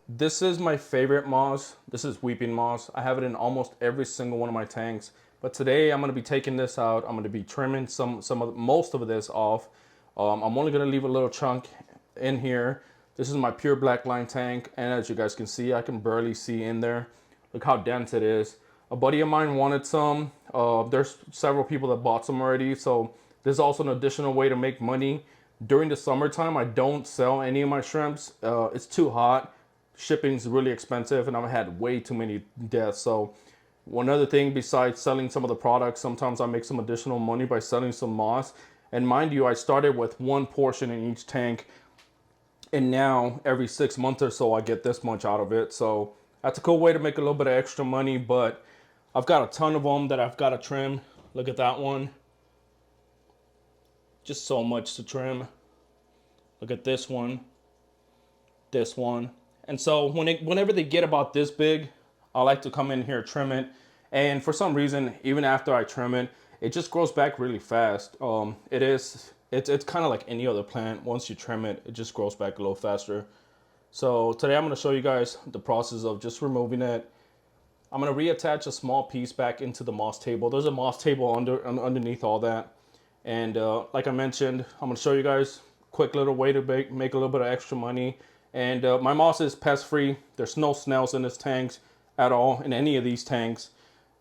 This is my favorite moss. This is weeping moss. I have it in almost every single one of my tanks. But today I'm going to be taking this out. I'm going to be trimming most of this off. I'm only going to leave a little chunk in here. This is my pure black line tank, and as you guys can see, I can barely see in there. Look how dense it is. A buddy of mine wanted some. There's several people that bought some already, so this is also an additional way to make money. During the summertime, I don't sell any of my shrimps. It's too hot. Shipping's really expensive, and I've had way too many deaths. So one other thing besides selling some of the products, sometimes I make some additional money by selling some moss. And mind you, I started with one portion in each tank, and now every 6 months or so I get this much out of it. So that's a cool way to make a little bit of extra money. But I've got a ton of them that I've got to trim. Look at that one. Just so much to trim. Look at this one. This one. And so whenever they get about this big, I like to come in here, trim it. And for some reason, even after I trim it, it just grows back really fast. It's kind of like any other plant. Once you trim it, it just grows back a little faster. So today I'm going to show you guys the process of just removing it. I'm going to reattach a small piece back into the moss table. There's a moss table underneath all that. And like I mentioned, I'm going to show you guys a quick little way to make a little bit of extra money. And my moss is pest free. There's no snails in this tanks at all, in any of these tanks.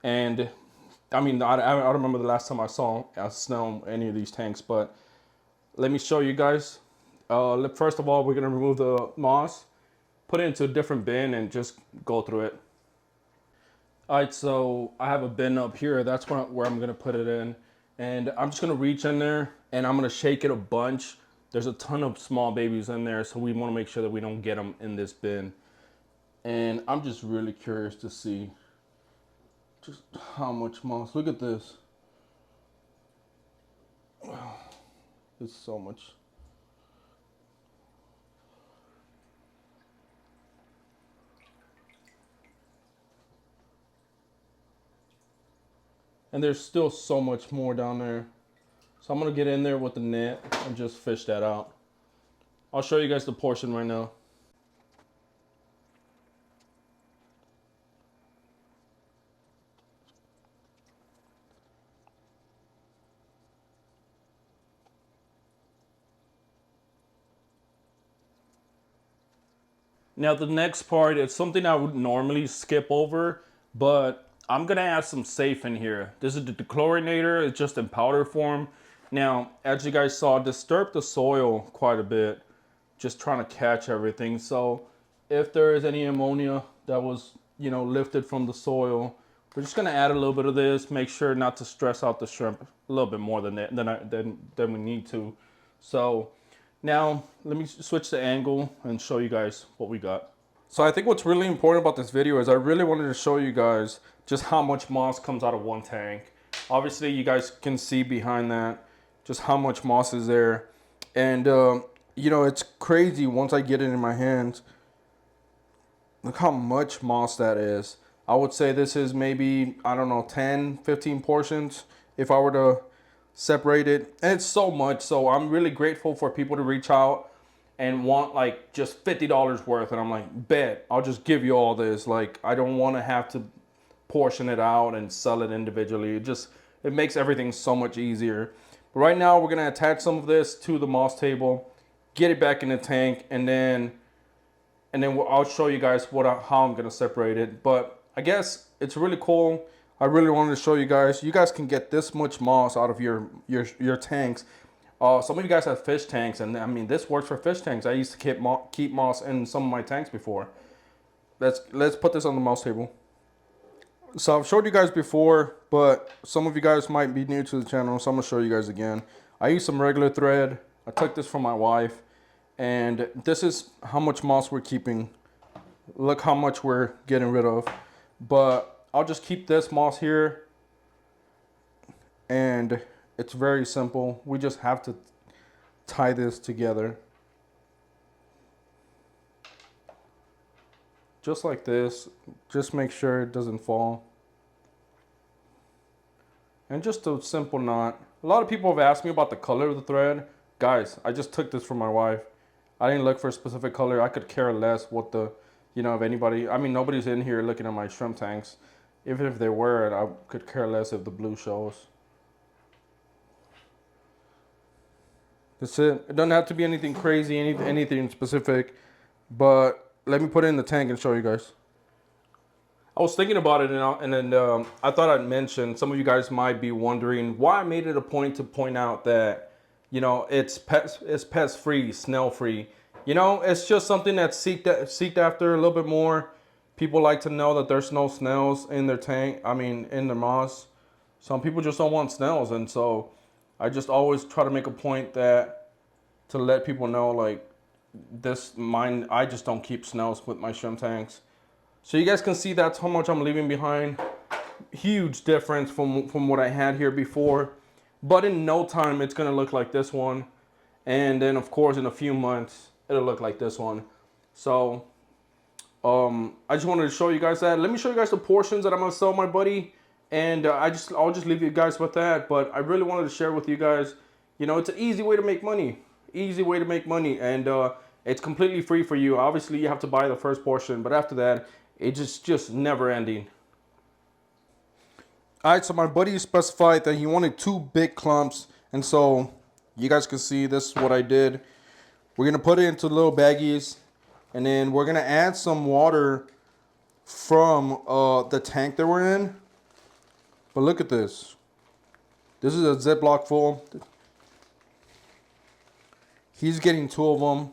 And I mean, I don't remember the last time I saw a snail in any of these tanks, but let me show you guys. First of all, we're gonna remove the moss, put it into a different bin, and just go through it. All right, so I have a bin up here. That's where I'm gonna put it in. And I'm just gonna reach in there and I'm gonna shake it a bunch. There's a ton of small babies in there, so we wanna make sure that we don't get them in this bin. And I'm just really curious to see just how much moss. Look at this. It's so much. And there's still so much more down there. So I'm gonna get in there with the net and just fish that out. I'll show you guys the portion right now. Now the next part is something I would normally skip over, but I'm gonna add some safe in here. This is the dechlorinator, it's just in powder form. Now, as you guys saw, disturbed the soil quite a bit, just trying to catch everything. So if there is any ammonia that was, lifted from the soil, we're just gonna add a little bit of this, make sure not to stress out the shrimp a little bit more than we need to. So now let me switch the angle and show you guys what we got. So I think what's really important about this video is I really wanted to show you guys just how much moss comes out of one tank. Obviously you guys can see behind that just how much moss is there. And it's crazy once I get it in my hands. Look how much moss that is. I would say this is maybe, I don't know, 10, 15 portions if I were to separate it. And it's so much, so I'm really grateful for people to reach out and want like just $50 worth, and I'm like, bet, I'll just give you all this. Like, I don't want to have to portion it out and sell it individually. It makes everything so much easier. But right now we're gonna attach some of this to the moss table, get it back in the tank, and then I'll show you guys how I'm gonna separate it. But I guess it's really cool. I really wanted to show you guys. You guys can get this much moss out of your tanks. Some of you guys have fish tanks, and I mean, this works for fish tanks. I used to keep moss in some of my tanks before. Let's put this on the moss table. So I've showed you guys before, but some of you guys might be new to the channel, so I'm gonna show you guys again. I use some regular thread. I took this from my wife, and this is how much moss we're keeping. Look how much we're getting rid of. But I'll just keep this moss here, and it's very simple. We just have to tie this together. Just like this. Just make sure it doesn't fall. And just a simple knot. A lot of people have asked me about the color of the thread. Guys, I just took this from my wife. I didn't look for a specific color. I could care less what the You know, if anybody, I mean, nobody's in here looking at my shrimp tanks. Even if they were, I could care less if the blue shows. That's it. It doesn't have to be anything crazy, anything specific. But let me put it in the tank and show you guys. I was thinking about it, and then I thought I'd mention, some of you guys might be wondering why I made it a point to point out that, you know, it's pest free, snail free. You know, it's just something that's seeked after a little bit more. People like to know that there's no snails in their tank. I mean, in their moss. Some people just don't want snails, and so I just always try to make a point that to let people know, like, I just don't keep snails with my shrimp tanks. So you guys can see that's how much I'm leaving behind. Huge difference from what I had here before. But in no time, it's gonna look like this one. And then of course, in a few months, it'll look like this one. So I just wanted to show you guys that. Let me show you guys the portions that I'm gonna sell my buddy. And I'll just leave you guys with that. But I really wanted to share with you guys, you know, it's an easy way to make money. Easy way to make money. And it's completely free for you. Obviously, you have to buy the first portion. But after that, it's just never ending. All right, so my buddy specified that he wanted 2 big clumps. And so you guys can see this is what I did. We're going to put it into little baggies. And then we're going to add some water from the tank that we're in. But look at this. This is a Ziploc full. He's getting 2 of them.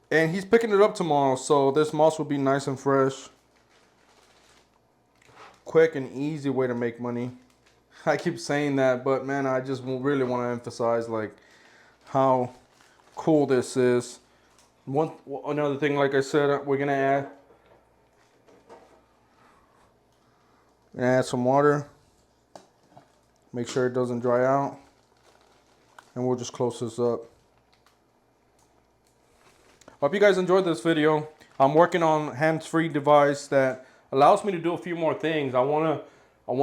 And he's picking it up tomorrow, so this moss will be nice and fresh. Quick and easy way to make money. I keep saying that, but man, I just really want to emphasize like how cool this is. Another thing, like I said, we're gonna add some water. Make sure it doesn't dry out, and we'll just close this up. Hope you guys enjoyed this video. I'm working on a hands-free device that allows me to do a few more things. I wanna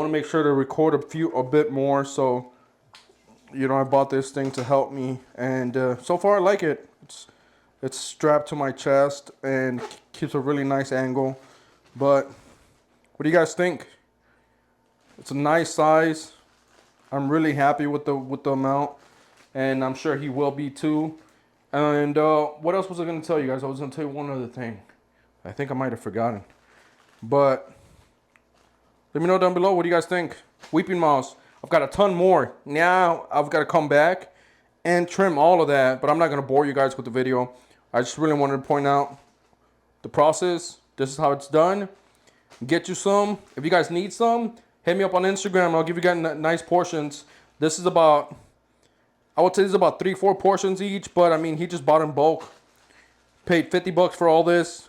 make sure to record a bit more. So, you know, I bought this thing to help me, and so far I like it. It's strapped to my chest and keeps a really nice angle. But what do you guys think? It's a nice size. I'm really happy with the amount, and I'm sure he will be too. And what else was I going to tell you guys? I was going to tell you one other thing. I think I might have forgotten. But let me know down below. What do you guys think? Weeping mouse. I've got a ton more. Now I've got to come back and trim all of that. But I'm not going to bore you guys with the video. I just really wanted to point out the process. This is how it's done. Get you some. If you guys need some, hit me up on Instagram. I'll give you guys nice portions. This is about... I would say this is about 3-4 portions each, but I mean, he just bought in bulk. Paid 50 bucks for all this.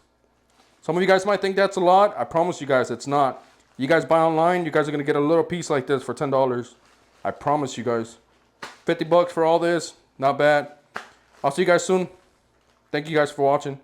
Some of you guys might think that's a lot. I promise you guys, it's not. You guys buy online, you guys are going to get a little piece like this for $10. I promise you guys. 50 bucks for all this, not bad. I'll see you guys soon. Thank you guys for watching.